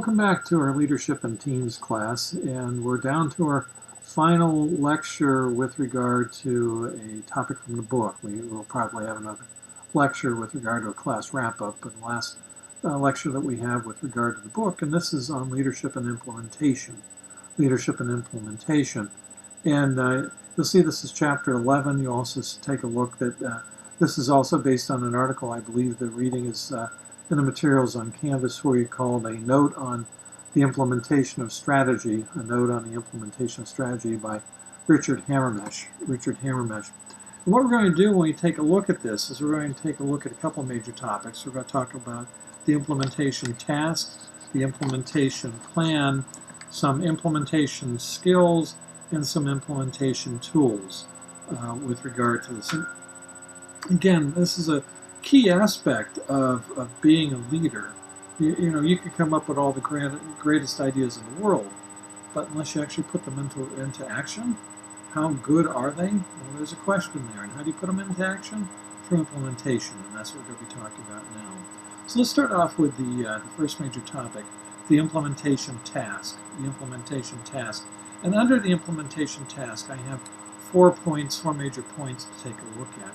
Welcome back to our Leadership and Teams class, and we're down to our final lecture with regard to a topic from the book. We will probably have another lecture with regard to a class wrap-up, but the last lecture that we have with regard to the book, and this is on leadership and implementation. Leadership and implementation. And you'll see this is chapter 11. You'll also take a look that this is also based on an article. I believe the reading is in the materials on Canvas, where you called a note on the implementation of strategy, a note on the implementation of strategy by Richard Hamermesh. And what we're going to do when we take a look at this is we're going to take a look at a couple major topics. We're going to talk about the implementation task, the implementation plan, some implementation skills, and some implementation tools with regard to this. And again, this is a key aspect of being a leader. You know, you could come up with all the greatest ideas in the world, but unless you actually put them into action, how good are they? Well, there's a question there. And how do you put them into action? Through implementation, and that's what we're going to be talking about now. So let's start off with the first major topic, the implementation task. The implementation task. And under the implementation task, I have 4 major points to take a look at.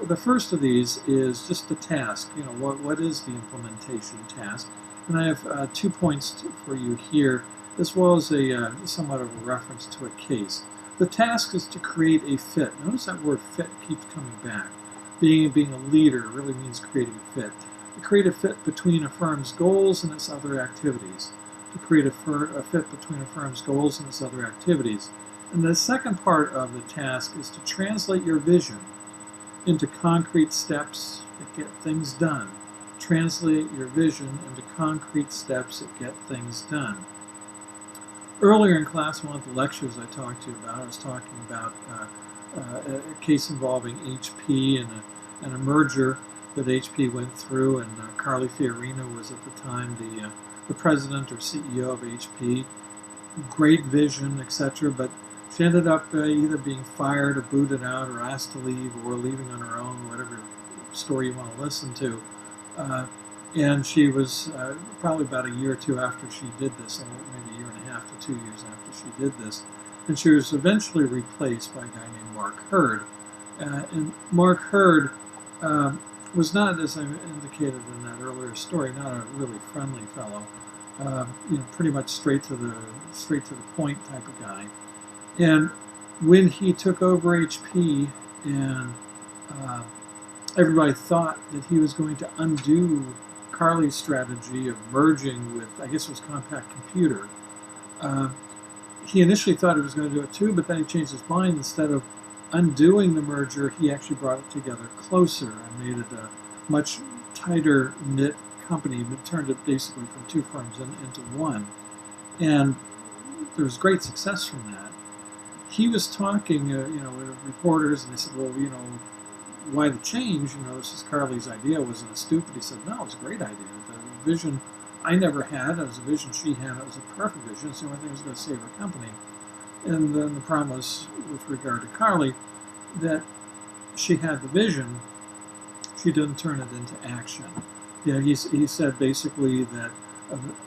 The first of these is just the task. You know, what is the implementation task? And I have 2 points for you here, as well as a somewhat of a reference to a case. The task is to create a fit. Notice that word fit keeps coming back. Being a leader really means creating a fit. To create a fit between a firm's goals and its other activities. To create a fit between a firm's goals and its other activities. And the second part of the task is to translate your vision into concrete steps that get things done. Translate your vision into concrete steps that get things done. Earlier in class, one of the lectures I talked to you about, I was talking about a case involving HP and a merger that HP went through, and Carly Fiorina was at the time the president or CEO of HP. Great vision, etc., but she ended up either being fired or booted out or asked to leave or leaving on her own, whatever story you want to listen to. And she was probably about a year or two after she did this, maybe a year and a half to 2 years after she did this. And she was eventually replaced by a guy named Mark Hurd. And Mark Hurd was not, as I indicated in that earlier story, not a really friendly fellow. You know, pretty much straight to the point type of guy. And when he took over HP, and everybody thought that he was going to undo Carly's strategy of merging with, I guess it was Compaq Computer, he initially thought he was going to do it too, but then he changed his mind. Instead of undoing the merger, he actually brought it together closer and made it a much tighter knit company, but turned it basically from 2 firms into one. And there was great success from that. He was talking, with reporters, and they said, well, why the change? This is Carly's idea. Wasn't it stupid? He said, no, it was a great idea. The vision I never had, it was a vision she had. It was a perfect vision. It's the only thing that was going to save her company. And then the problem was, with regard to Carly, that she had the vision, she didn't turn it into action. He said basically that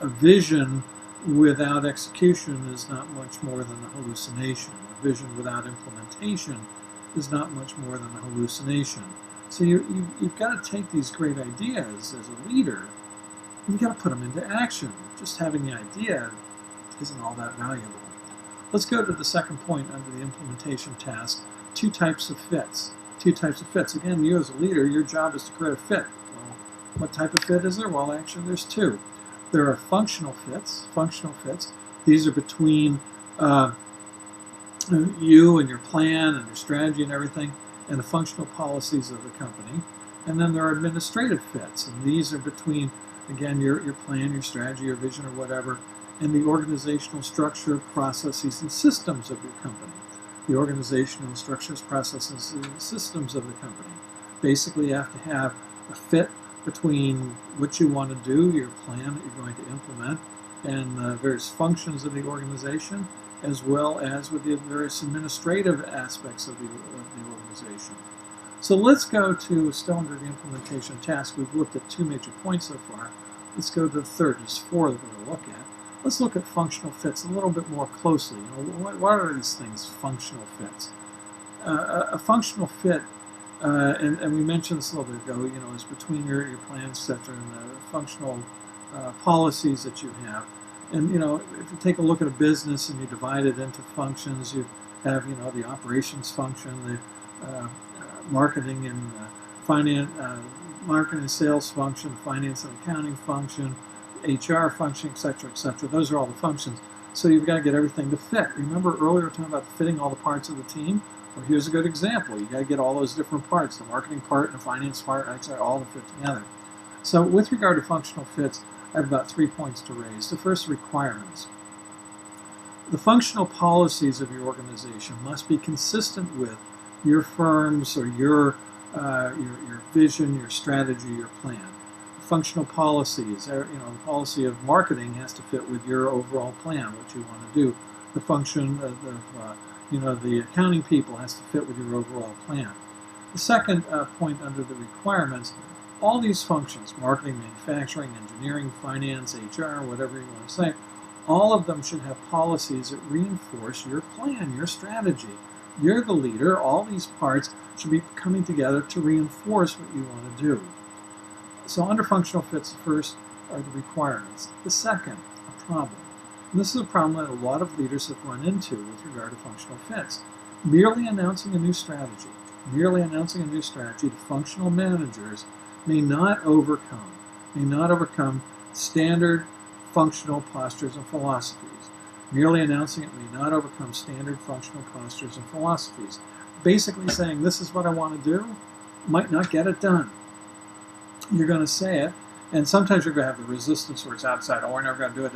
a vision without execution is not much more than a hallucination. A vision without implementation is not much more than a hallucination. So you've got to take these great ideas as a leader, and you've got to put them into action. Just having the idea isn't all that valuable. Let's go to the second point under the implementation task, 2 types of fits. 2 types of fits. Again, you as a leader, your job is to create a fit. Well, what type of fit is there? Well, actually, there's 2. There are functional fits. These are between you and your plan and your strategy and everything, and the functional policies of the company. And then there are administrative fits, and these are between, again, your plan, your strategy, your vision, or whatever, and the organizational structure, processes, and systems of your company. The organizational structures, processes, and systems of the company. Basically, you have to have a fit between what you want to do, your plan that you're going to implement, and the various functions of the organization, as well as with the various administrative aspects of the organization. So let's go to still under the implementation task. We've looked at 2 major points so far. let's go to the third. There's four that we're going to look at. Let's look at functional fits a little bit more closely. What are these things, functional fits? A functional fit, and we mentioned this a little bit ago, is between your plan, etc., and the functional policies that you have. And, if you take a look at a business and you divide it into functions, you have, the operations function, the marketing and finance, marketing and sales function, finance and accounting function, HR function, etc., etc. Those are all the functions. So you've got to get everything to fit. Remember earlier we were talking about fitting all the parts of the team? Well, here's a good example. You got to get all those different parts, the marketing part and the finance part, all to fit together. So with regard to functional fits, I have about 3 points to raise. The first, requirements. The functional policies of your organization must be consistent with your firm's or your vision, your strategy, your plan. Functional policies, the policy of marketing has to fit with your overall plan, what you want to do. The function of the accounting people has to fit with your overall plan. The second point under the requirements, all these functions, marketing, manufacturing, engineering, finance, HR, whatever you want to say, all of them should have policies that reinforce your plan, your strategy. You're the leader. All these parts should be coming together to reinforce what you want to do. So under functional fits, the first are the requirements. The second, a problem. And this is a problem that a lot of leaders have run into with regard to functional fits. Merely announcing a new strategy, to functional managers may not overcome standard functional postures and philosophies. Merely announcing it may not overcome standard functional postures and philosophies. Basically saying, this is what I want to do, might not get it done. You're going to say it, and sometimes you're going to have the resistance where it's outside. Oh, we're never going to do it.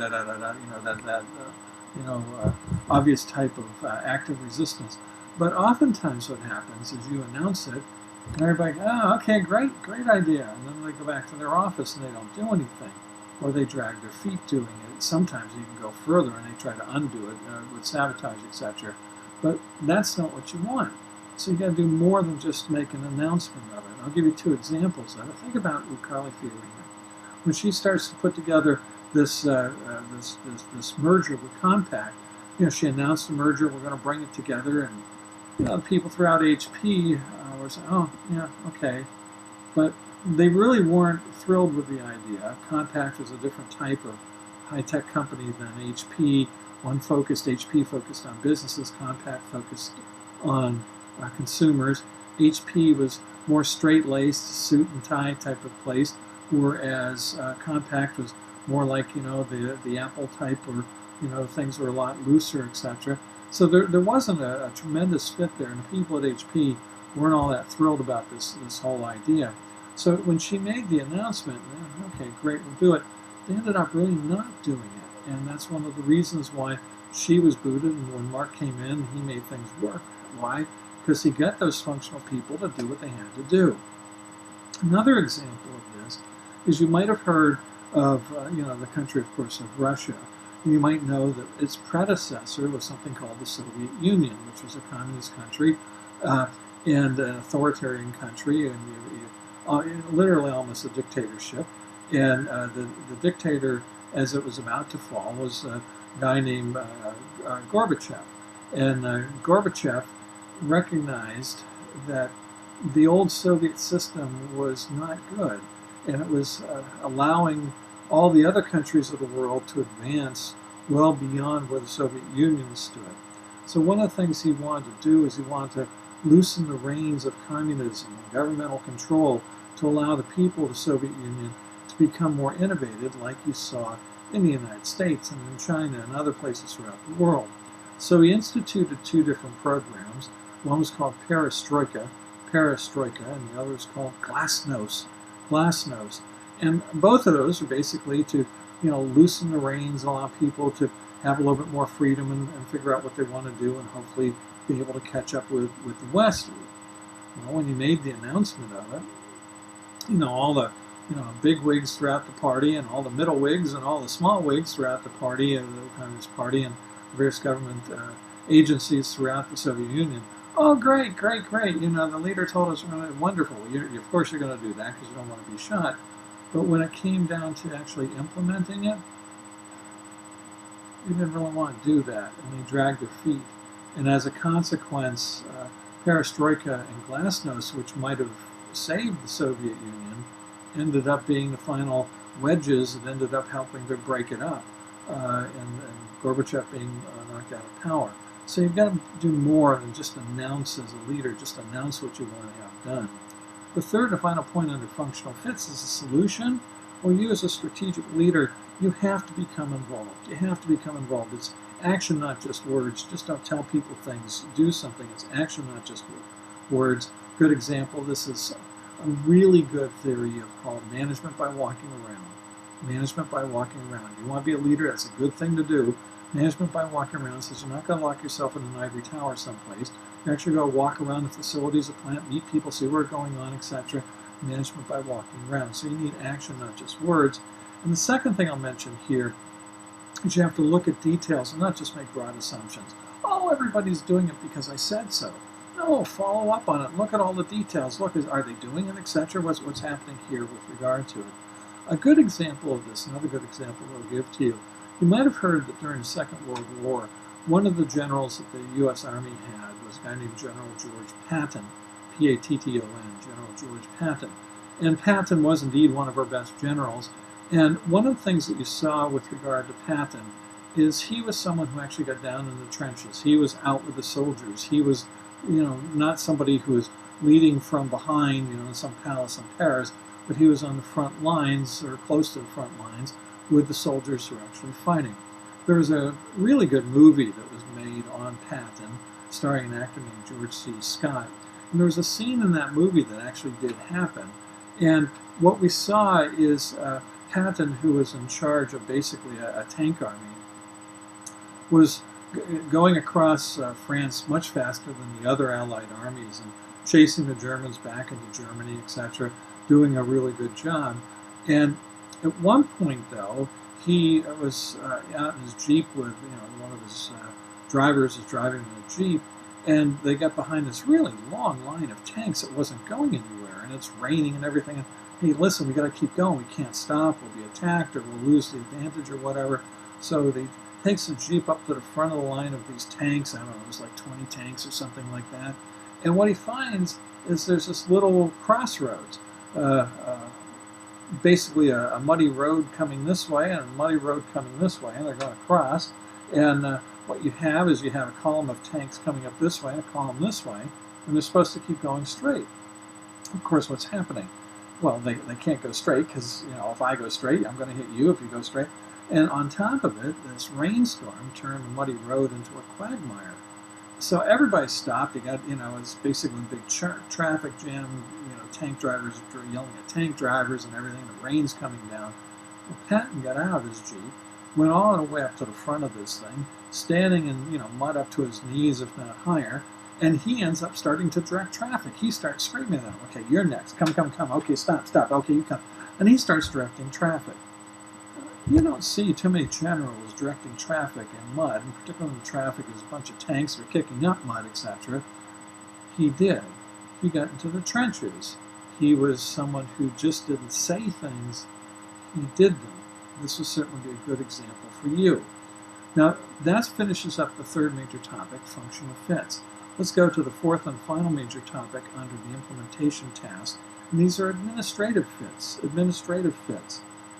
Obvious type of active resistance. But oftentimes, what happens is you announce it, and everybody goes, "Oh, okay, great idea," and then they go back to their office and they don't do anything, or they drag their feet doing it. Sometimes you can go further and they try to undo it with sabotage, etc. But that's not what you want. So you got to do more than just make an announcement of it. I'll give you 2 examples of it. Think about Carly Fiorina. When she starts to put together this merger with Compaq, she announced the merger. We're going to bring it together, and people throughout HP were saying, "Oh, yeah, okay," but they really weren't thrilled with the idea. Compaq was a different type of high-tech company than HP. HP focused on businesses. Compaq focused on consumers. HP was more straight-laced, suit and tie type of place, whereas Compaq was more like the Apple type, or things were a lot looser, etc. So there wasn't a tremendous fit there, and the people at HP weren't all that thrilled about this whole idea. So when she made the announcement, okay, great, we'll do it, they ended up really not doing it, and that's one of the reasons why she was booted, and when Mark came in, he made things work. Why? Because he got those functional people to do what they had to do. Another example of this is you might have heard of the country, of course, of Russia. You might know that its predecessor was something called the Soviet Union, which was a communist country and an authoritarian country, and literally almost a dictatorship. And the dictator, as it was about to fall, was a guy named Gorbachev. And Gorbachev recognized that the old Soviet system was not good, and it was allowing all the other countries of the world to advance well beyond where the Soviet Union stood. So one of the things he wanted to do is he wanted to loosen the reins of communism and governmental control to allow the people of the Soviet Union to become more innovative, like you saw in the United States and in China and other places throughout the world. So he instituted 2 different programs. One was called Perestroika, and the other was called Glasnost. And both of those are basically to, loosen the reins, allow people to have a little bit more freedom and figure out what they want to do, and hopefully be able to catch up with the West. Well, when he made the announcement of it, all the big wigs throughout the party, and all the middle wigs and all the small wigs throughout the party, the Communist Party, and various government agencies throughout the Soviet Union. Oh, great. The leader told us, wonderful. Of course you're going to do that because you don't want to be shot. But when it came down to actually implementing it, they didn't really want to do that, and they dragged their feet. And as a consequence, perestroika and glasnost, which might have saved the Soviet Union, ended up being the final wedges that ended up helping to break it up, and Gorbachev being knocked out of power. So you've got to do more than just announce as a leader, just announce what you want to have done. The third and final point under functional fits is a solution. Well, you as a strategic leader, you have to become involved. You have to become involved. It's action, not just words. Just don't tell people things. Do something. It's action, not just words. Good example, this is a really good theory called management by walking around. Management by walking around. You want to be a leader, that's a good thing to do. Management by walking around says you're not going to lock yourself in an ivory tower someplace. You actually go walk around the facilities, the plant, meet people, see what's going on, etc. Management by walking around. So you need action, not just words. And the second thing I'll mention here is you have to look at details and not just make broad assumptions. Oh, everybody's doing it because I said so. No, follow up on it. Look at all the details. Look, are they doing it, etc.? What's happening here with regard to it? A good example of this, another good example I'll give to you. You might have heard that during the Second World War, one of the generals that the U.S. Army had was a guy named General George Patton, P-A-T-T-O-N, General George Patton. And Patton was indeed one of our best generals. And one of the things that you saw with regard to Patton is he was someone who actually got down in the trenches. He was out with the soldiers. He was, not somebody who was leading from behind, in some palace in Paris, but he was on the front lines or close to the front lines with the soldiers who were actually fighting. There was a really good movie that was made on Patton, starring an actor named George C. Scott. And there was a scene in that movie that actually did happen. And what we saw is Patton, who was in charge of basically a tank army, was going across France much faster than the other Allied armies and chasing the Germans back into Germany, etc., doing a really good job. And at one point, though, he was out in his Jeep with, one of his drivers is driving the Jeep, and they got behind this really long line of tanks that wasn't going anywhere, and it's raining and everything. And, hey, listen, we got to keep going. We can't stop. We'll be attacked, or we'll lose the advantage, or whatever. So they takes the Jeep up to the front of the line of these tanks. I don't know, it was like 20 tanks or something like that. And what he finds is there's this little crossroads. Basically a muddy road coming this way and a muddy road coming this way, and they're going to cross. And what you have is you have a column of tanks coming up this way and a column this way, and they're supposed to keep going straight. Of course, what's happening? Well, they can't go straight because, if I go straight, I'm going to hit you if you go straight. And on top of it, this rainstorm turned the muddy road into a quagmire. So everybody stopped. You got, it's basically a big traffic jam. Tank drivers are yelling at tank drivers and everything. The rain's coming down. Well, Patton got out of his Jeep, went all the way up to the front of this thing, standing in, mud up to his knees, if not higher, and he ends up starting to direct traffic. He starts screaming at them, okay, you're next. Come. Okay, stop. Okay, you come. And he starts directing traffic. You don't see too many generals directing traffic in mud, and particularly when the traffic is a bunch of tanks that are kicking up mud, etc. He did. He got into the trenches. He was someone who just didn't say things, he did them. This would certainly be a good example for you. Now, that finishes up the third major topic, functional fits. Let's go to the fourth and final major topic under the implementation task, and these are administrative fits.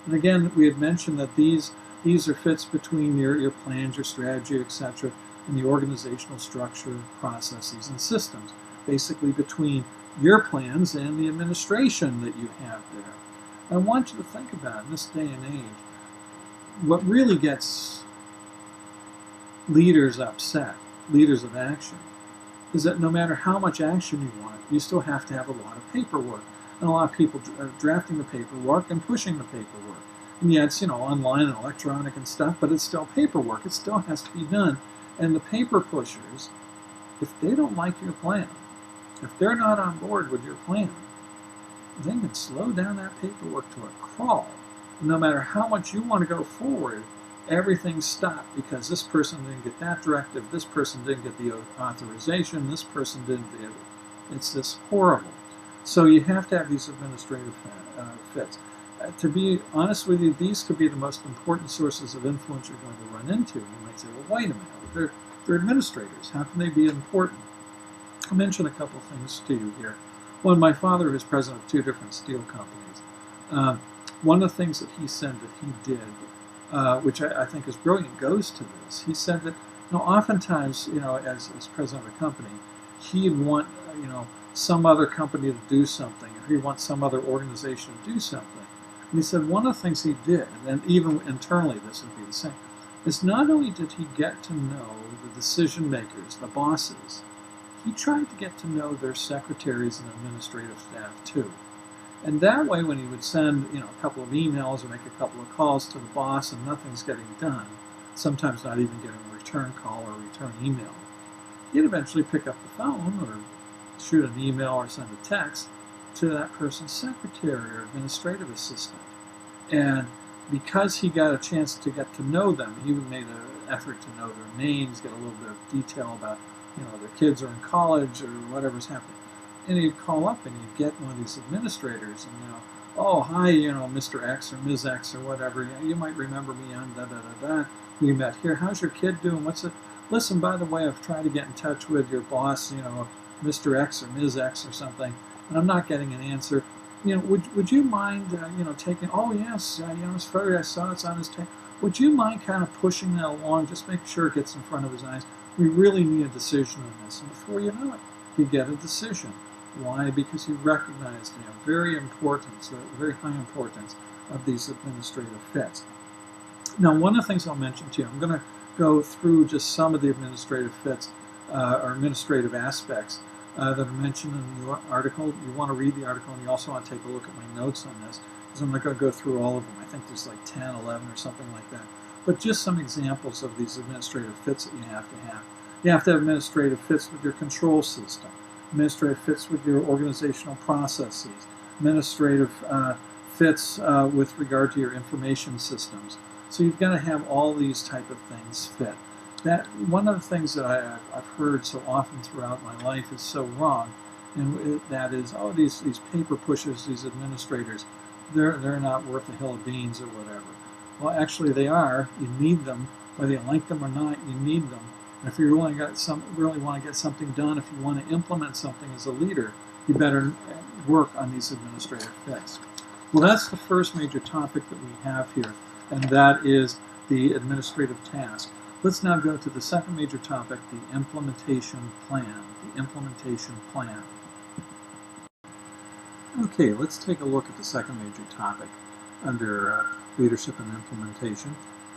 And again, we had mentioned that these are fits between your plans, your strategy, etc., and the organizational structure, processes, and systems. Basically between your plans and the administration that you have there. I want you to think about, in this day and age, what really gets leaders upset, leaders of action, is that no matter how much action you want, you still have to have a lot of paperwork. And a lot of people are drafting the paperwork and pushing the paperwork. And yeah, it's, online and electronic and stuff, but it's still paperwork. It still has to be done. And the paper pushers, if they don't like your plan, if they're not on board with your plan, they can slow down that paperwork to a crawl. No matter how much you want to go forward, everything's stopped because this person didn't get that directive, this person didn't get the authorization, this person didn't get it. It's just horrible. So you have to have these administrative fits. to be honest with you, these could be the most important sources of influence you're going to run into. You might say, well, wait a minute, they're administrators. How can they be important? I'll mention a couple of things to you here. One, my father is president of two different steel companies. One of the things that he said that he did, which I think is brilliant, goes to this. He said that, oftentimes, as president of a company, he'd want, some other company to do something, or he'd want some other organization to do something. And he said one of the things he did, and even internally this would be the same, is not only did he get to know the decision makers, the bosses, he tried to get to know their secretaries and administrative staff too. And that way, when he would send, a couple of emails or make a couple of calls to the boss and nothing's getting done, sometimes not even getting a return call or a return email, he'd eventually pick up the phone or shoot an email or send a text to that person's secretary or administrative assistant. And because he got a chance to get to know them, he made an effort to know their names, get a little bit of detail about, their kids are in college or whatever's happening. And he'd call up and he'd get one of these administrators and, oh, hi, Mr. X or Ms. X or whatever. You might remember me on da-da-da-da. We met here. How's your kid doing? What's it? Listen, by the way, I've tried to get in touch with your boss, Mr. X or Ms. X or something, and I'm not getting an answer. Would you mind, taking, oh, yes, as far as I saw it's on his tape. Would you mind kind of pushing that along, just make sure it gets in front of his eyes? We really need a decision on this. And before you know it, you get a decision. Why? Because he recognized very high importance of these administrative fits. Now, one of the things I'll mention to you, I'm going to go through just some of the administrative fits or administrative aspects that are mentioned in the article. You want to read the article, and you also want to take a look at my notes on this, because I'm not going to go through all of them. I think there's like 10, 11 or something like that. But just some examples of these administrative fits that you have to have. You have to have administrative fits with your control system, administrative fits with your organizational processes, administrative fits with regard to your information systems. So you've got to have all these type of things fit. That one of the things that I've heard so often throughout my life is so wrong, and that is, oh, these paper pushers, these administrators, they're not worth a hill of beans or whatever. Well, actually they are. You need them, whether you like them or not. You need them. And if you really want to get something done, if you want to implement something as a leader, you better work on these administrative fits. Well, that's the first major topic that we have here, and that is the administrative task. Let's now go to the second major topic, the implementation plan. The implementation plan. Okay, let's take a look at the second major topic under leadership and implementation,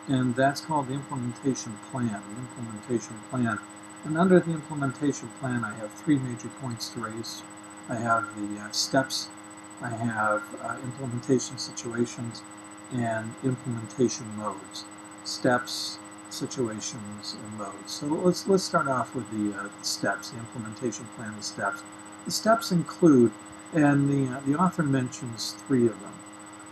and that's called the implementation plan. The implementation plan. And under the implementation plan, I have three major points to raise. I have the steps, I have implementation situations, and implementation modes. Steps, situations, and modes. So let's start off with the steps, the implementation plan, the steps. The steps include, and the author mentions three of them.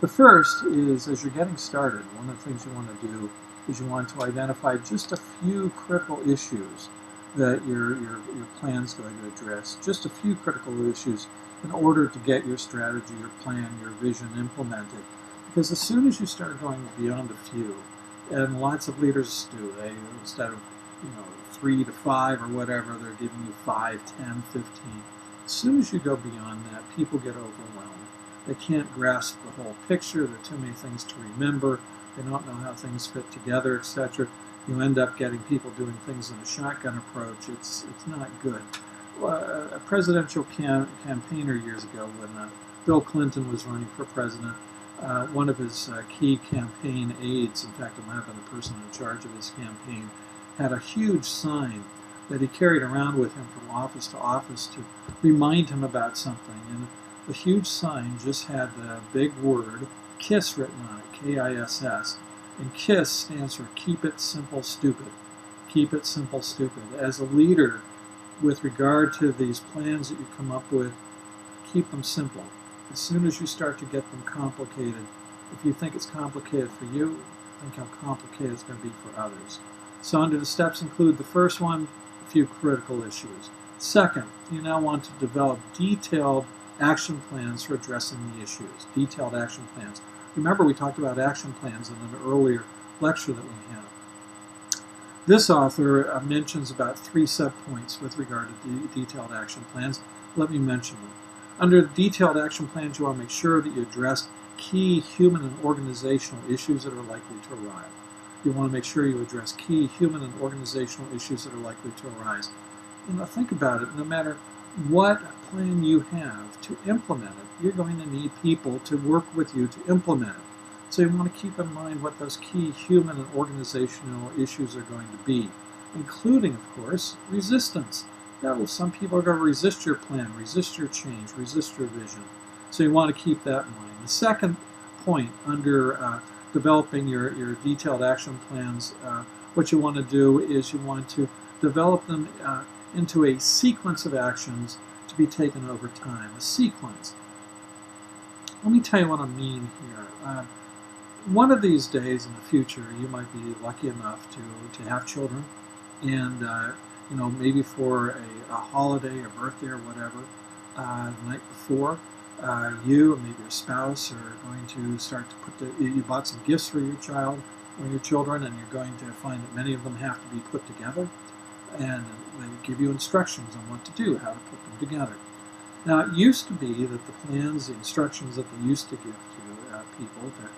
The first is, as you're getting started, one of the things you want to do is you want to identify just a few critical issues that your plan's going to address, just a few critical issues in order to get your strategy, your plan, your vision implemented. Because as soon as you start going beyond a few, and lots of leaders do, they, instead of 3 to 5 or whatever, they're giving you 5, 10, 15. As soon as you go beyond that, people get overwhelmed. They can't grasp the whole picture. There are too many things to remember. They don't know how things fit together, etc. You end up getting people doing things in a shotgun approach. It's not good. A presidential campaigner years ago, when Bill Clinton was running for president, one of his key campaign aides, in fact it might have been the person in charge of his campaign, had a huge sign that he carried around with him from office to office to remind him about something. And the huge sign just had the big word KISS written on it, K-I-S-S. And KISS stands for Keep It Simple Stupid. Keep it simple, stupid. As a leader, with regard to these plans that you come up with, keep them simple. As soon as you start to get them complicated, if you think it's complicated for you, think how complicated it's going to be for others. So under the steps include the first one, a few critical issues. Second, you now want to develop detailed action plans for addressing the issues. Detailed action plans. Remember, we talked about action plans in an earlier lecture that we had. This author mentions about 3 subpoints with regard to detailed action plans. Let me mention them. Under detailed action plans, you want to make sure that you address key human and organizational issues that are likely to arise. You want to make sure you address key human and organizational issues that are likely to arise. And think about it, no matter what plan you have to implement it, you're going to need people to work with you to implement it. So you want to keep in mind what those key human and organizational issues are going to be, including, of course, resistance. Some people are going to resist your plan, resist your change, resist your vision. So you want to keep that in mind. The second point under developing your detailed action plans, what you want to do is you want to develop them into a sequence of actions to be taken over time, a sequence. Let me tell you what I mean here. One of these days in the future, you might be lucky enough to have children, and maybe for a holiday or birthday or whatever, the night before, you and maybe your spouse are going to start to you bought some gifts for your child or your children, and you're going to find that many of them have to be put together, and they give you instructions on what to do, how to put them together. Now, it used to be that the plans, the instructions that they used to give to people, to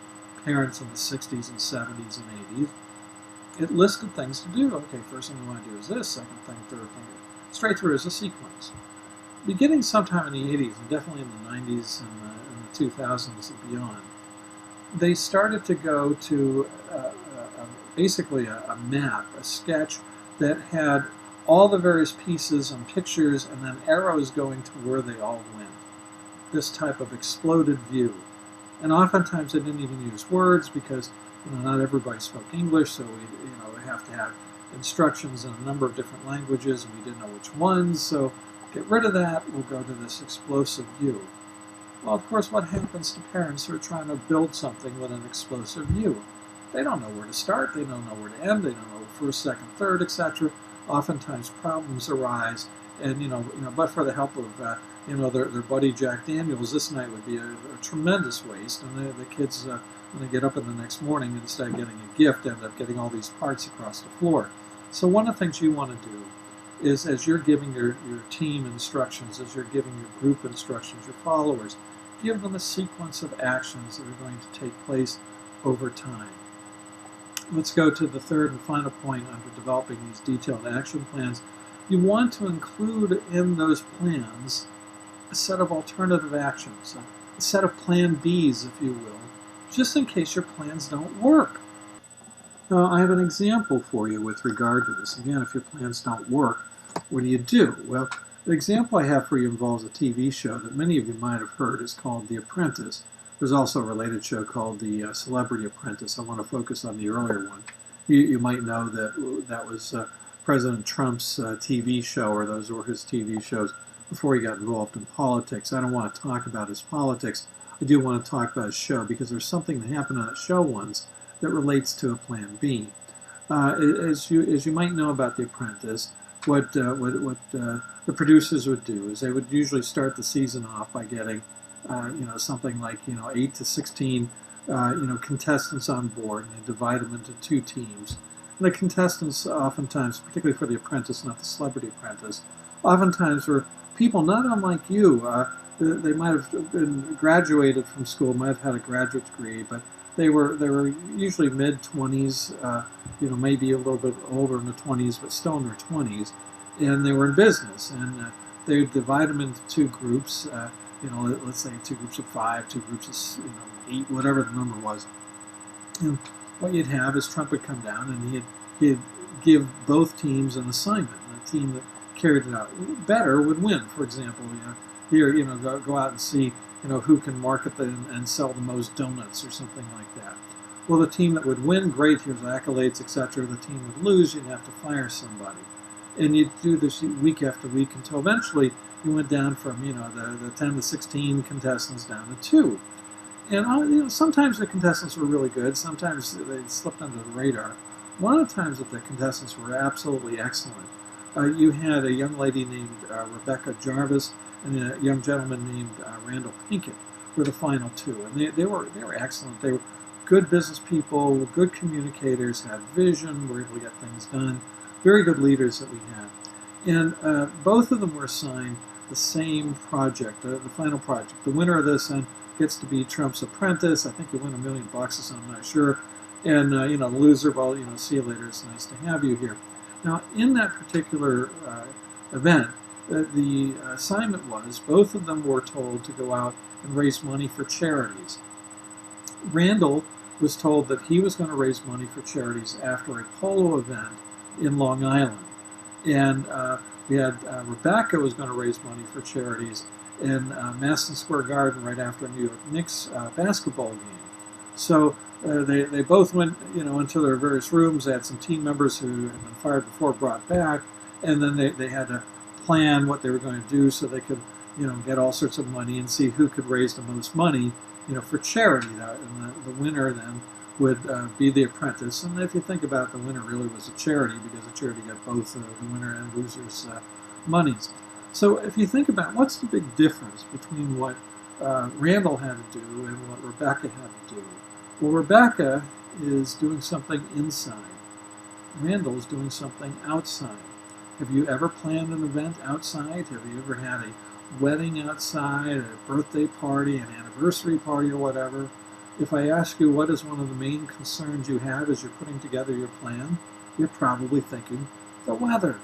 parents in the 60s and 70s and 80s, it listed things to do. Okay, first thing you want to do is this, second thing, third thing. Straight through as a sequence. Beginning sometime in the 80s, and definitely in the 90s and the 2000s and beyond, they started to go to basically a map, a sketch that had all the various pieces and pictures and then arrows going to where they all went. This type of exploded view. And oftentimes they didn't even use words because not everybody spoke English, so we have to have instructions in a number of different languages, and we didn't know which ones, so get rid of that, we'll go to this explosive view. Well, of course, what happens to parents who are trying to build something with an explosive view? They don't know where to start, they don't know where to end, they don't know first, second, third, etc. Oftentimes problems arise, and but for the help of their buddy Jack Daniels, this night would be a tremendous waste, and the kids, when they get up in the next morning, instead of getting a gift, end up getting all these parts across the floor. So one of the things you want to do is, as you're giving your team instructions, as you're giving your group instructions, your followers, give them a sequence of actions that are going to take place over time. Let's go to the third and final point under developing these detailed action plans. You want to include in those plans a set of alternative actions, a set of plan Bs, if you will, just in case your plans don't work. Now, I have an example for you with regard to this. Again, if your plans don't work, what do you do? Well, the example I have for you involves a TV show that many of you might have heard. It's called The Apprentice. There's also a related show called The Celebrity Apprentice. I want to focus on the earlier one. You might know that was President Trump's TV show, or those were his TV shows before he got involved in politics. I don't want to talk about his politics. I do want to talk about his show because there's something that happened on that show once that relates to a plan B. As you might know about The Apprentice, what the producers would do is they would usually start the season off by getting something like 8 to 16 contestants on board, and they divide them into 2 teams. And the contestants oftentimes, particularly for The Apprentice, not The Celebrity Apprentice, oftentimes were people not unlike you. They might have been graduated from school, might have had a graduate degree, but they were usually mid-20s, maybe a little bit older in the 20s, but still in their 20s, and they were in business, and they would divide them into 2 groups. Let's say 2 groups of 5, 2 groups of 8, whatever the number was. And what you'd have is Trump would come down and he'd give both teams an assignment. And the team that carried it out better would win. For example, go out and see who can market and sell the most donuts or something like that. Well, the team that would win, great, here's accolades, etc. The team would lose, you'd have to fire somebody. And you'd do this week after week until eventually you went down from the 10 to 16 contestants down to 2. And sometimes the contestants were really good. Sometimes they slipped under the radar. One of the times that the contestants were absolutely excellent, you had a young lady named Rebecca Jarvis and a young gentleman named Randall Pinkett. were the final two, and they were excellent. They were good business people, good communicators, had vision, were able to get things done, very good leaders that we had. And both of them were assigned the same project, the final project. The winner of this gets to be Trump's apprentice. I think you win $1 million, so I'm not sure. And the loser, well, see you later. It's nice to have you here. Now, in that particular event, the assignment was both of them were told to go out and raise money for charities. Randall was told that he was going to raise money for charities after a polo event in Long Island. And we had Rebecca was going to raise money for charities in Madison Square Garden right after a New York Knicks basketball game. So they both went into their various rooms. They had some team members who had been fired before brought back, and then they had to plan what they were going to do so they could get all sorts of money and see who could raise the most money for charity. And the winner then would be the apprentice. And if you think about it, the winner really was a charity because the charity got both the winner and loser's monies. So if you think about what's the big difference between what Randall had to do and what Rebecca had to do. Well, Rebecca is doing something inside. Randall is doing something outside. Have you ever planned an event outside? Have you ever had a wedding outside, a birthday party, an anniversary party, or whatever? If I ask you what is one of the main concerns you have as you're putting together your plan, you're probably thinking the weather.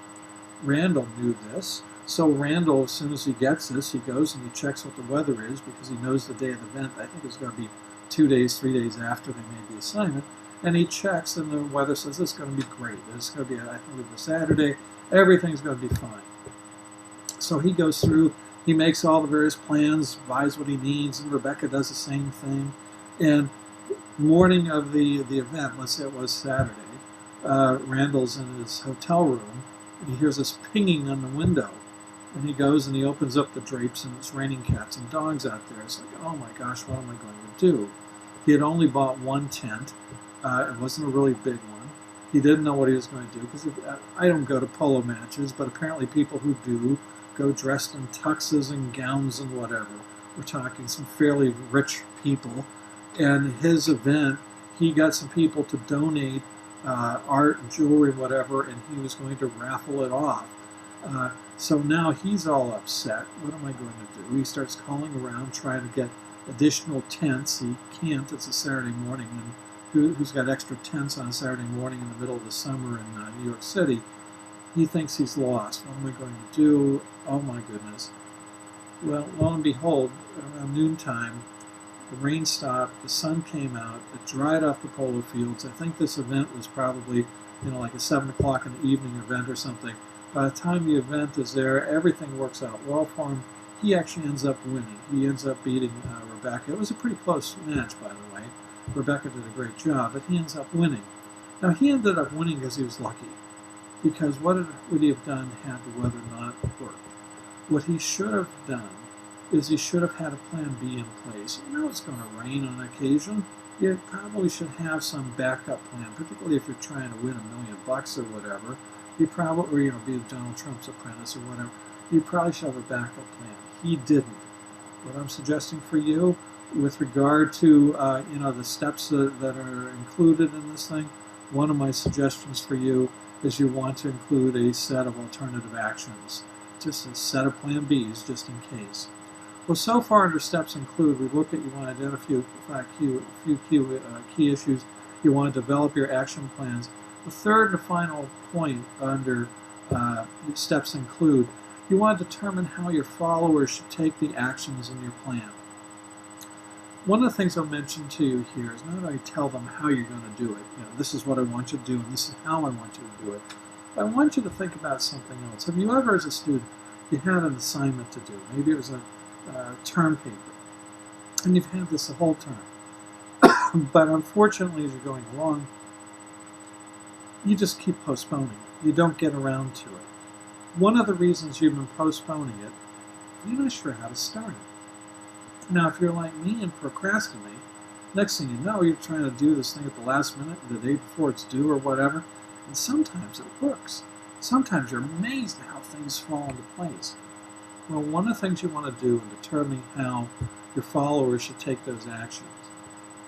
Randall knew this. So Randall, as soon as he gets this, he goes and he checks what the weather is because he knows the day of the event. I think it's going to be 2 days, 3 days after they made the assignment. And he checks and the weather says it's going to be great. It's going to be, I think, a Saturday. Everything's going to be fine. So he goes through, he makes all the various plans, buys what he needs, and Rebecca does the same thing. And morning of the event, let's say it was Saturday, Randall's in his hotel room, and he hears this pinging on the window. And he goes and he opens up the drapes, and it's raining cats and dogs out there. It's like, oh my gosh, what am I going to do? He had only bought one tent. It wasn't a really big one. He didn't know what he was going to do because I don't go to polo matches, but apparently people who do go dressed in tuxes and gowns and whatever. We're talking some fairly rich people. And his event, he got some people to donate art and jewelry, whatever, and he was going to raffle it off. So now he's all upset. What am I going to do? He starts calling around trying to get additional tents. He can't. It's a Saturday morning. And who's got extra tents on a Saturday morning in the middle of the summer in New York City? He thinks he's lost. What am I going to do? Oh my goodness. Well, lo and behold, around noontime, the rain stopped, the sun came out, it dried off the polo fields. I think this event was probably, like a 7 o'clock in the evening event or something. By the time the event is there, everything works out well for him. He actually ends up winning. He ends up beating Rebecca. It was a pretty close match, by the way. Rebecca did a great job, but he ends up winning. Now, he ended up winning because he was lucky. Because what would he have done had the weather not worked? What he should have done is he should have had a plan B in place. It's going to rain on occasion. You probably should have some backup plan, particularly if you're trying to win $1 million or whatever. You probably, or be Donald Trump's apprentice or whatever. You probably should have a backup plan. He didn't. What I'm suggesting for you, with regard to the steps that are included in this thing, one of my suggestions for you is you want to include a set of alternative actions, just a set of plan Bs, just in case. Well, so far under steps include, we look at you want to identify a few key issues. You want to develop your action plans. The third and final point under steps include, you want to determine how your followers should take the actions in your plan. One of the things I'll mention to you here is not that I tell them how you're going to do it. This is what I want you to do, and this is how I want you to do it. I want you to think about something else. Have you ever, as a student, you had an assignment to do? Maybe it was a term paper, and you've had this the whole term. But unfortunately, as you're going along, you just keep postponing it. You don't get around to it. One of the reasons you've been postponing it, you're not sure how to start it. Now, if you're like me and procrastinate, next thing you know, you're trying to do this thing at the last minute, the day before it's due or whatever, and sometimes it works. Sometimes you're amazed at how things fall into place. Well, one of the things you want to do in determining how your followers should take those actions,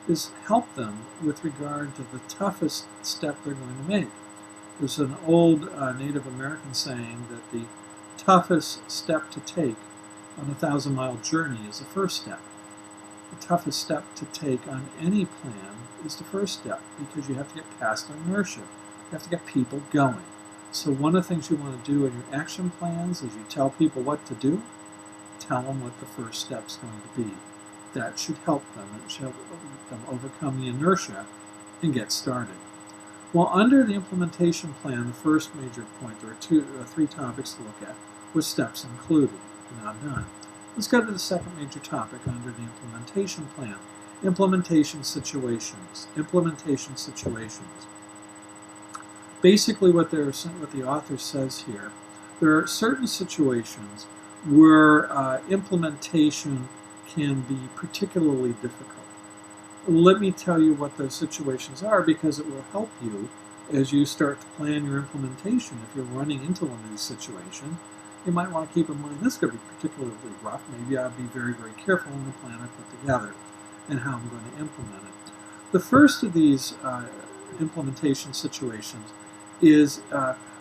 is help them with regard to the toughest step they're going to make. There's an old Native American saying that the toughest step to take on a 1,000-mile journey is the first step. The toughest step to take on any plan is the first step, because you have to get past inertia. You have to get people going. So one of the things you want to do in your action plans is you tell people what to do, tell them what the first step's going to be. That should help them. It should help them overcome the inertia and get started. Well, under the implementation plan, the first major point, there are three topics to look at, with steps included. Now done. Let's go to the second major topic under the implementation plan. Implementation situations. Implementation situations. Basically what the author says here, there are certain situations where implementation can be particularly difficult. Let me tell you what those situations are, because it will help you as you start to plan your implementation. If you're running into one of these situations, you might want to keep in mind this is going to be particularly rough. Maybe I'll be very, very careful in the plan I put together and how I'm going to implement it. The first of these implementation situations is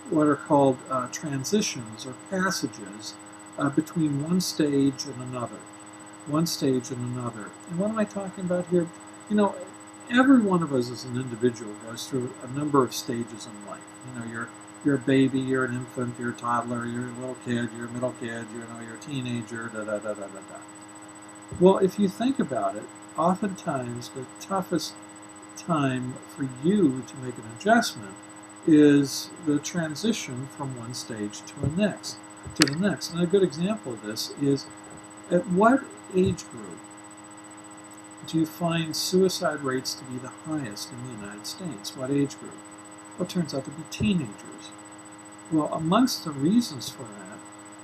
what are called transitions or passages between one stage and another. One stage and another. And what am I talking about here? You know, every one of us as an individual goes through a number of stages in life. You know, you're a baby, you're an infant, you're a toddler, you're a little kid, you're a middle kid, you're a teenager, da-da-da-da-da-da. Well, if you think about it, oftentimes the toughest time for you to make an adjustment is the transition from one stage to the next. And a good example of this is, at what age group do you find suicide rates to be the highest in the United States? What age group? Well, it turns out to be teenagers. Well, amongst the reasons for that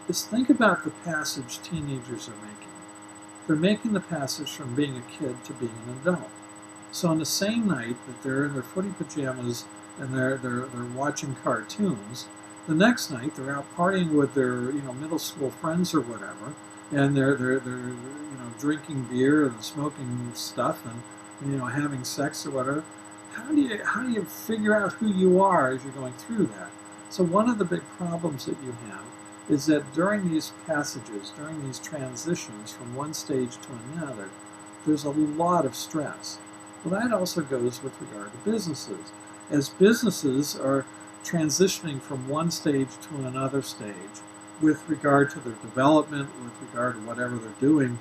is, think about the passage teenagers are making. They're making the passage from being a kid to being an adult. So on the same night that they're in their footy pajamas and they're watching cartoons, the next night they're out partying with their middle school friends or whatever, and they're drinking beer and smoking stuff and having sex or whatever. How do you figure out who you are as you're going through that? So one of the big problems that you have is that during these passages, during these transitions from one stage to another, there's a lot of stress. Well, that also goes with regard to businesses. As businesses are transitioning from one stage to another stage with regard to their development, with regard to whatever they're doing,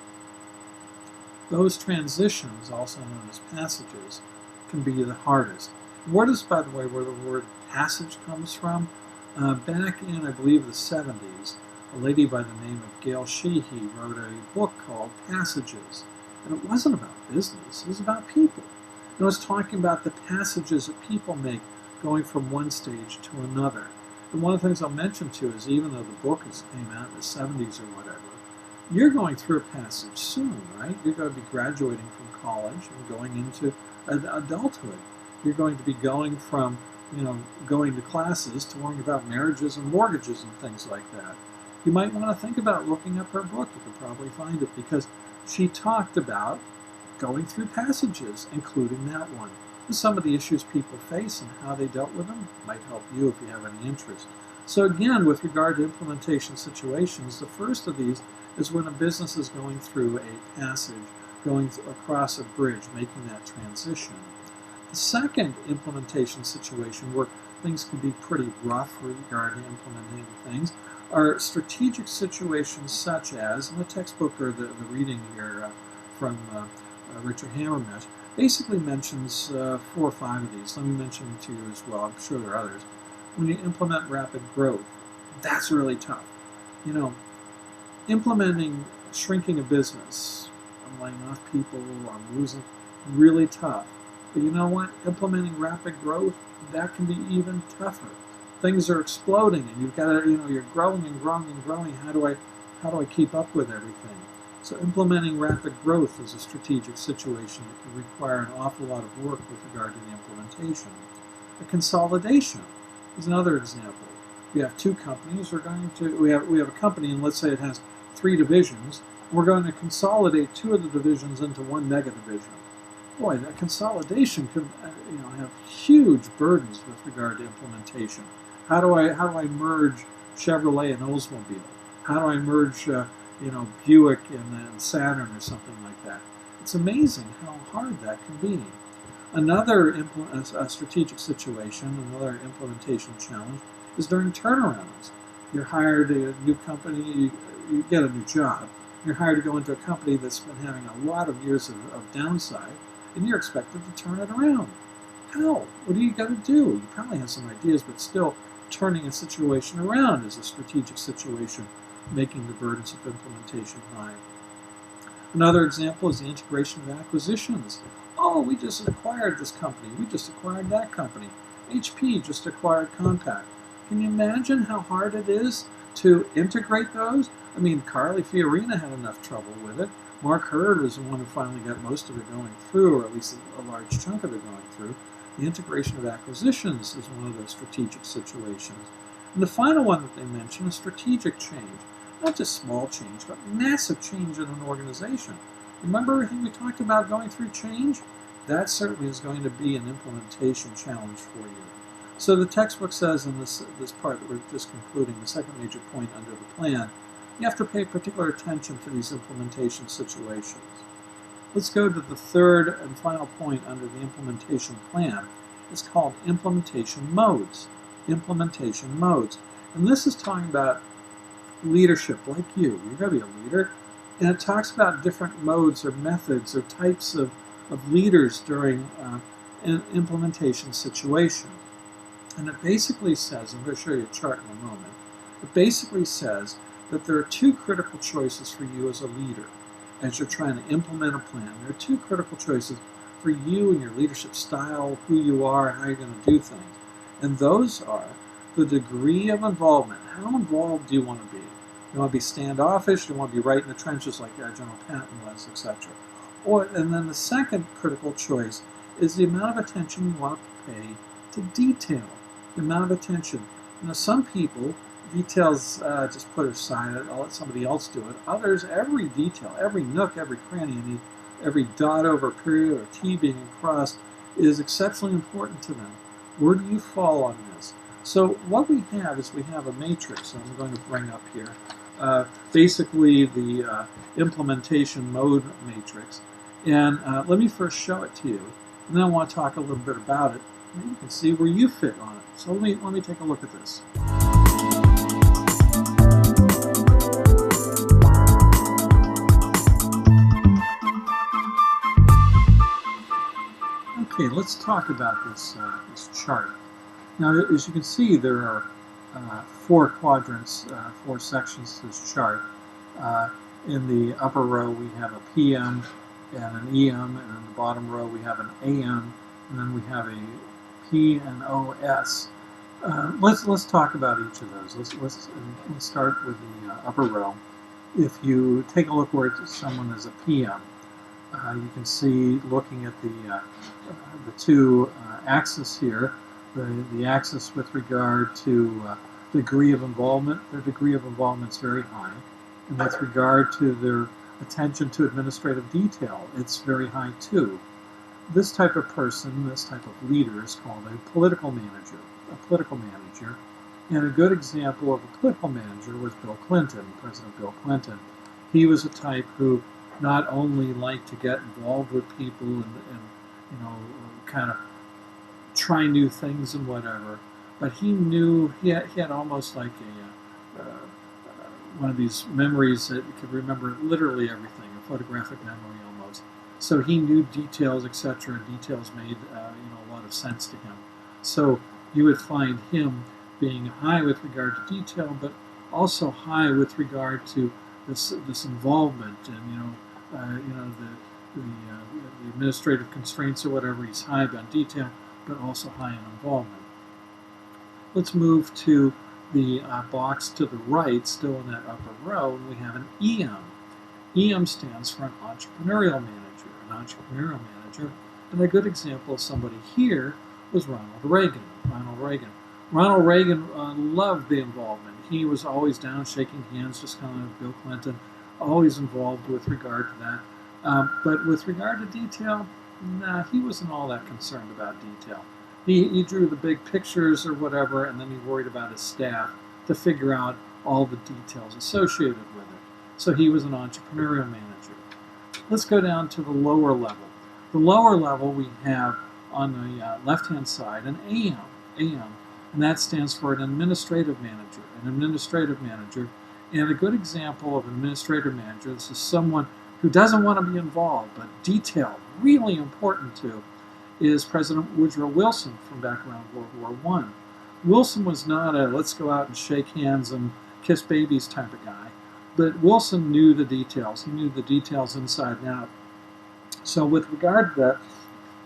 those transitions, also known as passages, can be the hardest. Where does, by the way, where the word passage comes from? Back in, I believe, the 70s, a lady by the name of Gail Sheehy wrote a book called Passages. And it wasn't about business, it was about people. And it was talking about the passages that people make going from one stage to another. And one of the things I'll mention too is, even though the book came out in the 70s or whatever, you're going through a passage soon, right? You're going to be graduating from college and going into adulthood. You're going to be going from, going to classes to worrying about marriages and mortgages and things like that. You might want to think about looking up her book. You could probably find it, because she talked about going through passages, including that one. And some of the issues people face and how they dealt with them might help you if you have any interest. So again, with regard to implementation situations, the first of these is when a business is going through a passage, going across a bridge, making that transition. The second implementation situation, where things can be pretty rough with regard to implementing things, are strategic situations such as, in the textbook or the reading here from Richard Hammermesh, basically mentions 4 or 5 of these. Let me mention them to you as well. I'm sure there are others. When you implement rapid growth, that's really tough. Implementing shrinking a business, I'm laying off people, I'm losing, really tough. But you know what? Implementing rapid growth, that can be even tougher. Things are exploding, and you've got to, you're growing and growing and growing. How do I keep up with everything? So implementing rapid growth is a strategic situation that can require an awful lot of work with regard to the implementation. A consolidation is another example. We have 2 companies. We have a company, and let's say it has 3 divisions. We're going to consolidate two of the divisions into one mega division. Boy, that consolidation could have huge burdens with regard to implementation. How do I merge Chevrolet and Oldsmobile? How do I merge Buick and Saturn or something like that? It's amazing how hard that can be. Another a strategic situation, another implementation challenge, is during turnarounds. You're hired at a new company, you get a new job. You're hired to go into a company that's been having a lot of years of downside, and you're expected to turn it around. How? What do you got to do? You probably have some ideas, but still turning a situation around is a strategic situation, making the burdens of implementation high. Another example is the integration of acquisitions. Oh, we just acquired this company. We just acquired that company. HP just acquired Compaq. Can you imagine how hard it is to integrate those? I mean, Carly Fiorina had enough trouble with it. Mark Hurd was the one who finally got most of it going through, or at least a large chunk of it going through. The integration of acquisitions is one of those strategic situations. And the final one that they mention is strategic change. Not just small change, but massive change in an organization. Remember everything we talked about going through change? That certainly is going to be an implementation challenge for you. So the textbook says in this part that we're just concluding, the second major point under the plan, you have to pay particular attention to these implementation situations. Let's go to the third and final point under the implementation plan. It's called implementation modes. Implementation modes. And this is talking about leadership like you. You're going to be a leader. And it talks about different modes or methods or types of leaders during an implementation situation. And it basically says, I'm going to show you a chart in a moment, it basically says that there are two critical choices for you as a leader as you're trying to implement a plan. There are two critical choices for you and your leadership style, who you are, how you're going to do things. And those are the degree of involvement. How involved do you want to be? You want to be standoffish, you want to be right in the trenches like General Patton was, etc. And then the second critical choice is the amount of attention you want to pay to detail. The amount of attention. Some people, details just put aside, I'll let somebody else do it. Others, every detail, every nook, every cranny, every dot over a period or T being crossed is exceptionally important to them. Where do you fall on this? So what we have is we have a matrix that I'm going to bring up here. Basically the implementation mode matrix. And let me first show it to you. And then I want to talk a little bit about it. And you can see where you fit on it. So let me take a look at this. Okay, let's talk about this chart. Now, as you can see, there are four quadrants, four sections to this chart. In the upper row, we have a PM and an EM, and in the bottom row, we have an AM, and then we have a P and OS. Let's talk about each of those. Let's start with the upper row. If you take a look where someone is a PM, you can see, looking at the two axes here, the axis with regard to degree of involvement. Their degree of involvement is very high, and with regard to their attention to administrative detail, it's very high too. This type of person, this type of leader, is called a political manager. And a good example of a political manager was Bill Clinton, President Bill Clinton. He was a type who not only liked to get involved with people and kind of try new things and whatever, but he knew he had almost like one of these memories that you could remember literally everything, a photographic memory almost. So he knew details, etc. Details made a lot of sense to him. So you would find him being high with regard to detail, but also high with regard to this involvement and the administrative constraints or whatever. He's high on detail, but also high in involvement. Let's move to the box to the right, still in that upper row, and we have an EM. EM stands for an entrepreneurial manager. And a good example of somebody here was Ronald Reagan. Ronald Reagan loved the involvement. He was always down shaking hands, just kind of like Bill Clinton, always involved with regard to that. But with regard to detail, nah, he wasn't all that concerned about detail. He drew the big pictures or whatever, and then he worried about his staff to figure out all the details associated with it. So he was an entrepreneurial manager. Let's go down to the lower level. The lower level we have on the left-hand side an AM, and that stands for an administrative manager. An administrative manager, and a good example of an administrative manager, this is someone who doesn't want to be involved, but detail, really important to, is President Woodrow Wilson from back around World War I. Wilson was not a let's go out and shake hands and kiss babies type of guy, but Wilson knew the details. He knew the details inside and out. So with regard to that,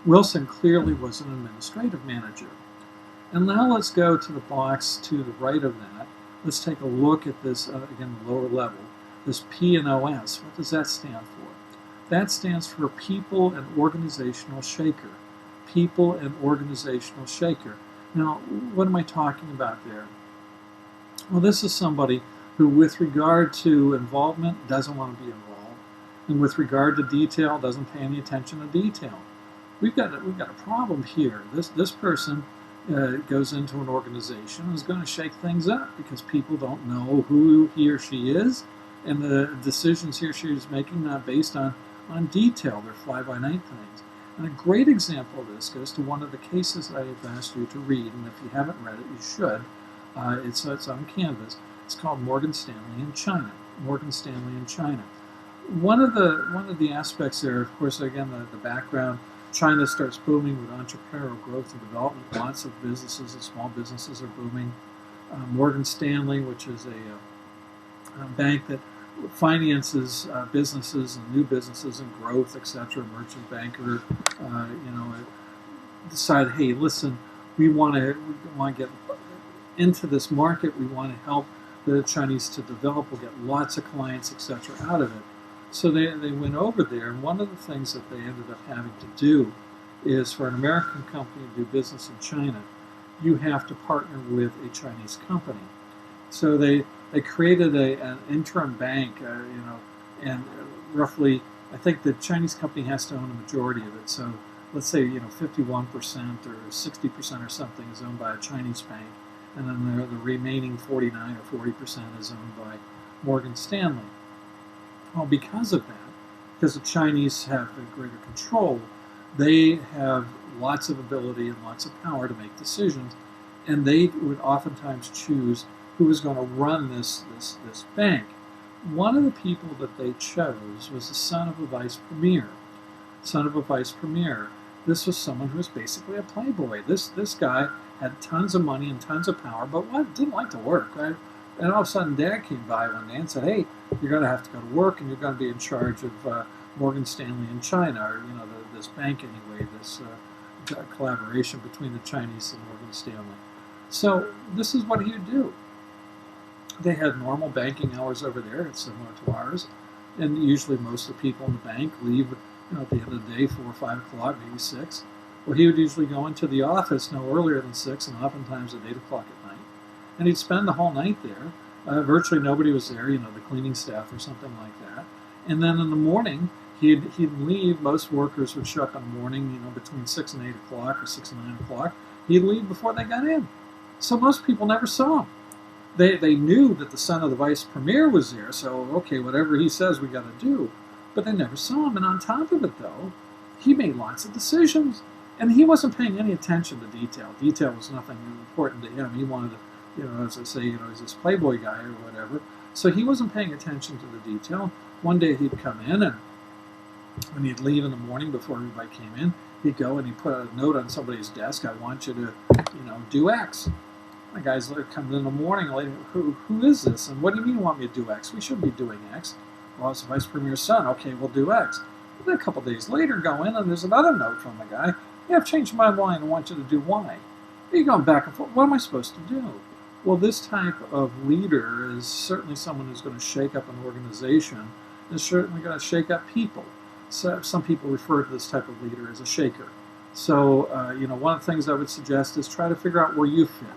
Wilson clearly was an administrative manager. And now let's go to the box to the right of that. Let's take a look at this, again, the lower level, this P and OS. What does that stand for? That stands for People and Organizational Shaker. People and Organizational Shaker. Now, what am I talking about there? Well, this is somebody who, with regard to involvement, doesn't want to be involved. And with regard to detail, doesn't pay any attention to detail. We've got a problem here. This person goes into an organization and is going to shake things up because people don't know who he or she is, and the decisions he or she is making not based on detail. They're fly-by-night things. And a great example of this goes to one of the cases that I have asked you to read, and if you haven't read it, you should. It's on Canvas. It's called Morgan Stanley in China. Morgan Stanley in China. One of the aspects there, of course, again, the background, China starts booming with entrepreneurial growth and development. Lots of businesses and small businesses are booming. Morgan Stanley, which is a bank that finances businesses and new businesses and growth, etc. Merchant banker, decided, hey, listen, we want to get into this market. We want to help the Chinese to develop. We'll get lots of clients, etc. out of it. So they went over there, and one of the things that they ended up having to do is for an American company to do business in China, you have to partner with a Chinese company. So they created an interim bank, and roughly, I think the Chinese company has to own a majority of it. So let's say 51% or 60% or something is owned by a Chinese bank, and then the remaining 49 or 40% is owned by Morgan Stanley. Well, because of that, because the Chinese have a greater control, they have lots of ability and lots of power to make decisions, and they would oftentimes choose who was going to run this bank. One of the people that they chose was the son of a vice premier. Son of a vice premier. This was someone who was basically a playboy. This guy had tons of money and tons of power, but didn't like to work. Right? And all of a sudden, Dad came by one day and said, "Hey, you're going to have to go to work, and you're going to be in charge of Morgan Stanley in China, or this bank anyway. This collaboration between the Chinese and Morgan Stanley." So this is what he would do. They had normal banking hours over there. It's similar to ours, and usually most of the people in the bank leave at the end of the day, 4 or 5 o'clock, maybe 6. Well, he would usually go into the office no earlier than 6, and oftentimes at 8 o'clock at night. And he'd spend the whole night there. Virtually nobody was there, the cleaning staff or something like that. And then in the morning, he'd leave. Most workers would show up in the morning, between 6 and 8 o'clock or 6 and 9 o'clock. He'd leave before they got in. So most people never saw him. They knew that the son of the vice premier was there, so, okay, whatever he says we got to do. But they never saw him. And on top of it, though, he made lots of decisions. And he wasn't paying any attention to detail. Detail was nothing important to him. He wanted to, as I say, he's this playboy guy or whatever. So he wasn't paying attention to the detail. One day he'd come in, and when he'd leave in the morning before everybody came in, he'd go and he'd put a note on somebody's desk, "I want you to, do X." The guys come in the morning, like, who is this? And what do you mean you want me to do X? We shouldn't be doing X. Well, it's the vice premier's son. Okay, we'll do X. And then a couple days later, go in, and there's another note from the guy. "Yeah, I've changed my mind. I want you to do Y." You're going back and forth. What am I supposed to do? Well, this type of leader is certainly someone who's going to shake up an organization, is certainly going to shake up people. So some people refer to this type of leader as a shaker. So, one of the things I would suggest is try to figure out where you fit.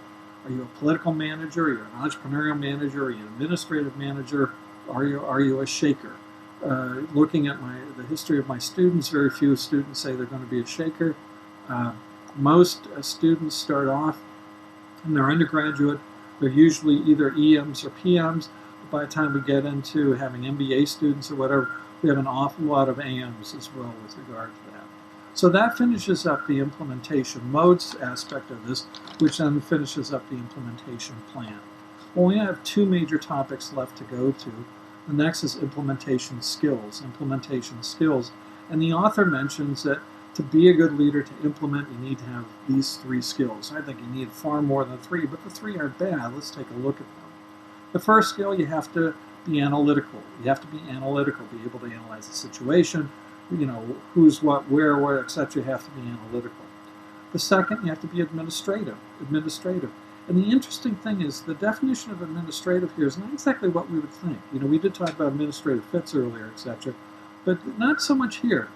Are you a political manager? Are you an entrepreneurial manager? Are you an administrative manager? Are you a shaker? Looking at the history of my students, very few students say they're going to be a shaker. Most students start off in their undergraduate, they're usually either EMs or PMs. By the time we get into having MBA students or whatever, we have an awful lot of AMs as well with regard to that. So that finishes up the implementation modes aspect of this, which then finishes up the implementation plan. Well, we have two major topics left to go to. The next is implementation skills. Implementation skills. And the author mentions that to be a good leader, to implement, you need to have these three skills. I think you need far more than three, but the three aren't bad. Let's take a look at them. The first skill, you have to be analytical. You have to be analytical, be able to analyze the situation, who's what, where, etc. You have to be analytical. The second, you have to be administrative. And the interesting thing is the definition of administrative here is not exactly what we would think. We did talk about administrative fits earlier, etc., but not so much here.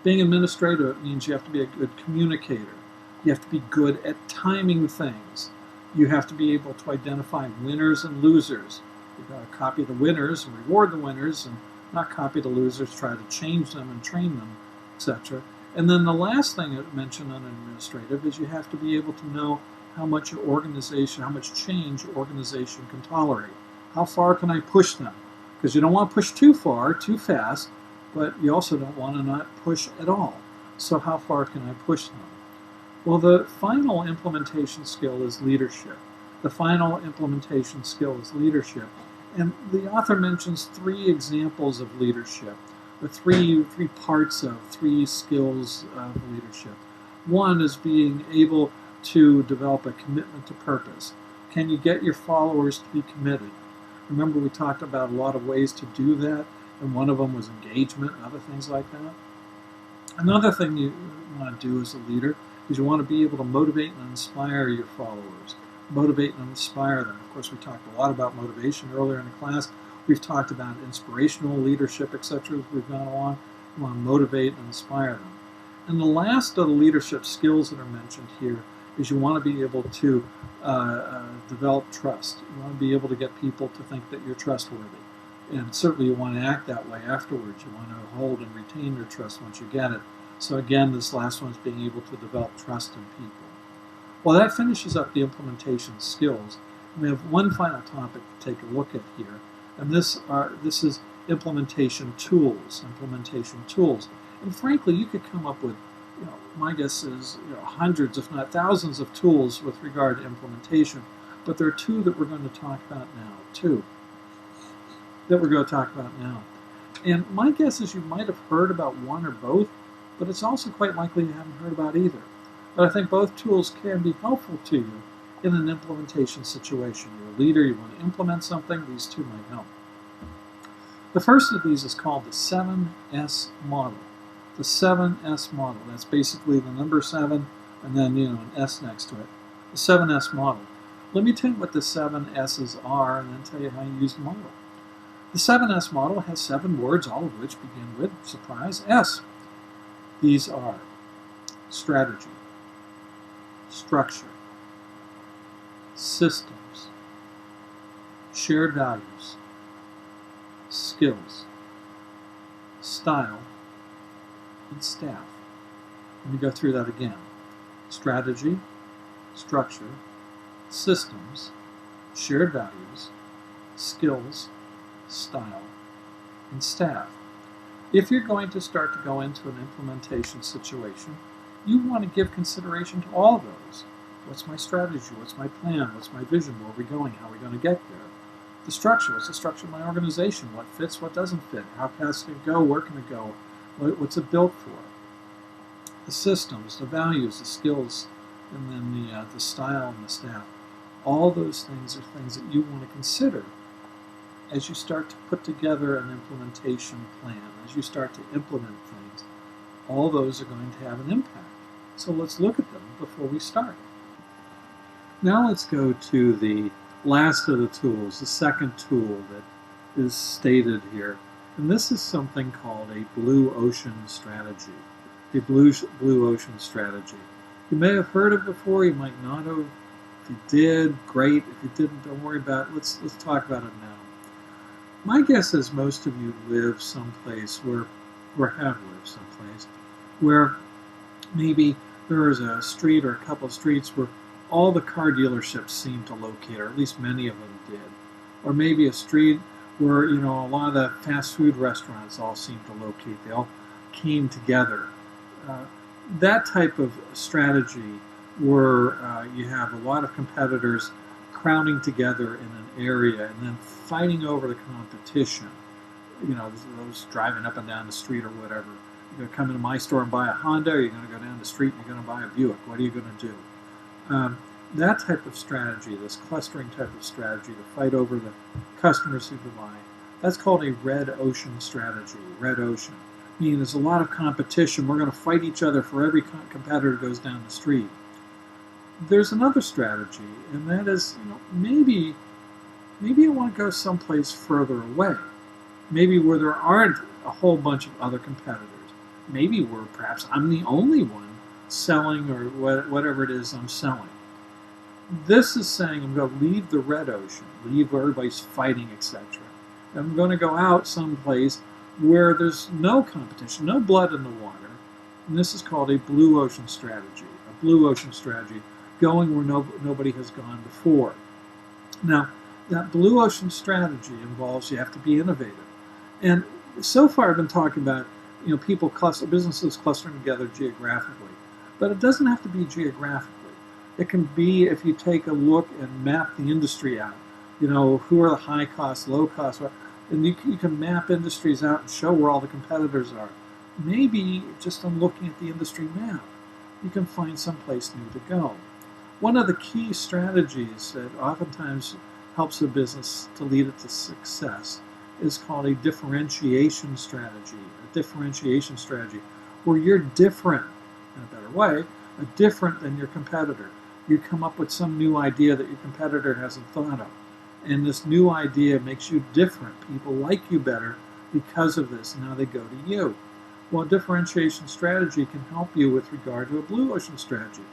Being administrative means you have to be a good communicator. You have to be good at timing things. You have to be able to identify winners and losers. You've got to copy the winners and reward the winners, and not copy the losers, try to change them and train them, etc. And then the last thing I mentioned on administrative is you have to be able to know how much change your organization can tolerate. How far can I push them? Because you don't want to push too far, too fast, but you also don't want to not push at all. So how far can I push them? Well, the final implementation skill is leadership. The final implementation skill is leadership. And the author mentions three examples of leadership, the three parts of three skills of leadership. One is being able to develop a commitment to purpose. Can you get your followers to be committed? Remember, we talked about a lot of ways to do that, and one of them was engagement and other things like that. Another thing you want to do as a leader is you want to be able to motivate and inspire your followers. Motivate and inspire them. Of course, we talked a lot about motivation earlier in the class. We've talked about inspirational leadership, etc. as we've gone along. You want to motivate and inspire them. And the last of the leadership skills that are mentioned here is you want to be able to develop trust. You want to be able to get people to think that you're trustworthy. And certainly you want to act that way afterwards. You want to hold and retain their trust once you get it. So again, this last one is being able to develop trust in people. Well, that finishes up the implementation skills. We have one final topic to take a look at here, and this is implementation tools. And frankly, you could come up with, my guess is, hundreds, if not thousands, of tools with regard to implementation. But there are two that we're going to talk about now. And my guess is you might have heard about one or both, but it's also quite likely you haven't heard about either. But I think both tools can be helpful to you in an implementation situation. You're a leader, you want to implement something, these two might help. The first of these is called the 7S model. The 7S model. That's basically the number 7 and then an S next to it. The 7S model. Let me tell you what the 7 S's are and then tell you how you use the model. The 7S model has 7 words, all of which begin with, surprise, S. These are strategy, structure, systems, shared values, skills, style, and staff. Let me go through that again. Strategy, structure, systems, shared values, skills, style, and staff. If you're going to start to go into an implementation situation, you want to give consideration to all of those. What's my strategy? What's my plan? What's my vision? Where are we going? How are we going to get there? The structure. What's the structure of my organization? What fits? What doesn't fit? How fast can it go? Where can it go? What's it built for? The systems, the values, the skills, and then the style and the staff. All those things are things that you want to consider as you start to put together an implementation plan, as you start to implement things. All those are going to have an impact. So let's look at them before we start. Now let's go to the last of the tools, the second tool that is stated here. And this is something called a blue ocean strategy. A blue ocean strategy. You may have heard of it before, you might not have. If you did, great. If you didn't, don't worry about it. Let's talk about it now. My guess is most of you live someplace where, or have lived someplace, where maybe there is a street or a couple of streets where all the car dealerships seem to locate, or at least many of them did. Or maybe a street where, a lot of the fast food restaurants all seem to locate. They all came together. Uh, that type of strategy where you have a lot of competitors crowding together in an area and then fighting over the competition. Those driving up and down the street or whatever. You're going to come into my store and buy a Honda, or you're going to go down the street and you're going to buy a Buick. What are you going to do? That type of strategy, this clustering type of strategy to fight over the customers who buy, that's called a red ocean strategy. Red ocean, meaning there's a lot of competition. We're going to fight each other for every competitor who goes down the street. There's another strategy, and that is, maybe I want to go someplace further away. Maybe where there aren't a whole bunch of other competitors. Maybe where perhaps I'm the only one selling or whatever it is I'm selling. This is saying I'm going to leave the red ocean, leave where everybody's fighting, etc. I'm going to go out someplace where there's no competition, no blood in the water. And this is called a blue ocean strategy. A blue ocean strategy, going where nobody has gone before. Now, that blue ocean strategy involves you have to be innovative. And so far I've been talking about businesses clustering together geographically. But it doesn't have to be geographically. It can be if you take a look and map the industry out. Who are the high cost, low cost, and you can map industries out and show where all the competitors are. Maybe just on looking at the industry map, you can find someplace new to go. One of the key strategies that oftentimes helps a business to lead it to success is called a differentiation strategy. A differentiation strategy where you're different, in a better way, different than your competitor. You come up with some new idea that your competitor hasn't thought of. And this new idea makes you different. People like you better because of this. Now they go to you. Well, a differentiation strategy can help you with regard to a blue ocean strategy.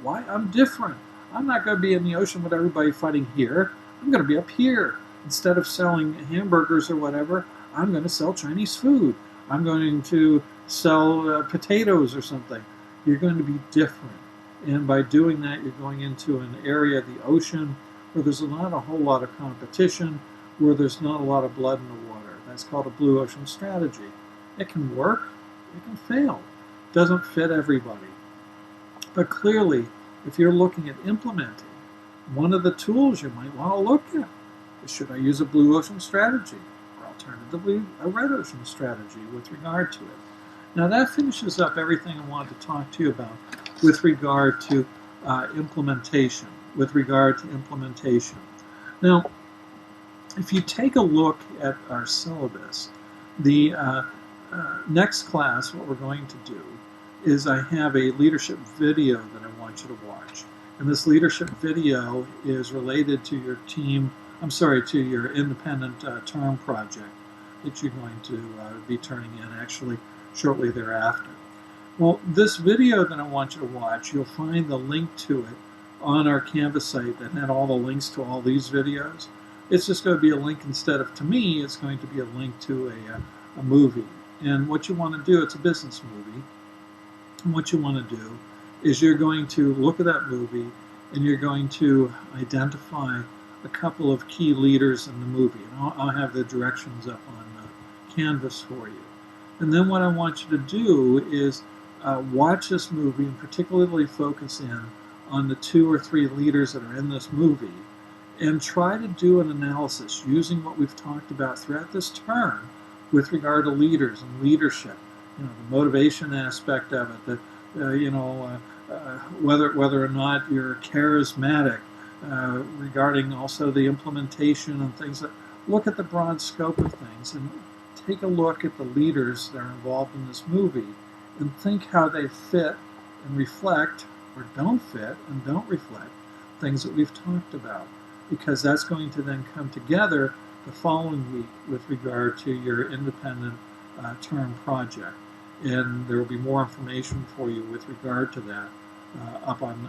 Why? I'm different. I'm not going to be in the ocean with everybody fighting here. I'm going to be up here. Instead of selling hamburgers or whatever, I'm going to sell Chinese food. I'm going to sell potatoes or something. You're going to be different. And by doing that, you're going into an area, the ocean, where there's not a whole lot of competition, where there's not a lot of blood in the water. That's called a blue ocean strategy. It can work. It can fail. It doesn't fit everybody. But clearly, if you're looking at implementing, one of the tools you might want to look at is, should I use a blue ocean strategy, or alternatively a red ocean strategy with regard to it. Now that finishes up everything I wanted to talk to you about with regard to implementation. Now, if you take a look at our syllabus, the next class, what we're going to do is I have a leadership video that I want you to watch. And this leadership video is related to your to your independent term project that you're going to be turning in actually shortly thereafter. Well, this video that I want you to watch, you'll find the link to it on our Canvas site that had all the links to all these videos. It's just going to be a link instead of to me, it's going to be a link to a movie. And what you want to do, it's a business movie. And what you want to do is you're going to look at that movie and you're going to identify a couple of key leaders in the movie. And I'll have the directions up on Canvas for you. And then what I want you to do is watch this movie and particularly focus in on the 2 or 3 leaders that are in this movie and try to do an analysis using what we've talked about throughout this term with regard to leaders and leadership. The motivation aspect of it, whether or not you're charismatic, regarding also the implementation and things that look at the broad scope of things and take a look at the leaders that are involved in this movie and think how they fit and reflect or don't fit and don't reflect things that we've talked about, because that's going to then come together the following week with regard to your independent term project. And there will be more information for you with regard to that up on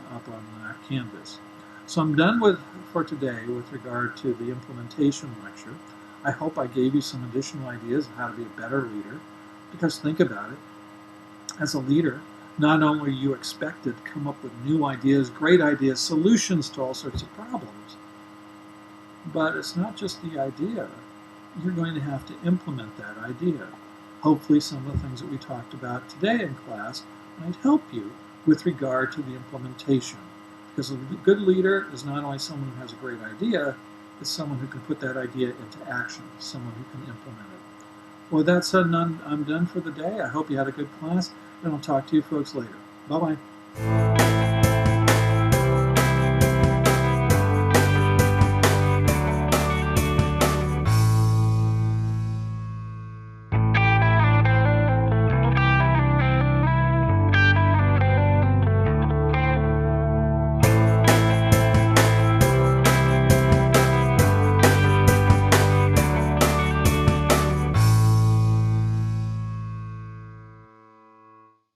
Canvas. So I'm done for today with regard to the implementation lecture. I hope I gave you some additional ideas on how to be a better leader, because think about it. As a leader, not only are you expected to come up with new ideas, great ideas, solutions to all sorts of problems, but it's not just the idea. You're going to have to implement that idea. Hopefully some of the things that we talked about today in class might help you with regard to the implementation. Because a good leader is not only someone who has a great idea, it's someone who can put that idea into action, someone who can implement it. Well, with that said, I'm done for the day. I hope you had a good class, and I'll talk to you folks later. Bye-bye.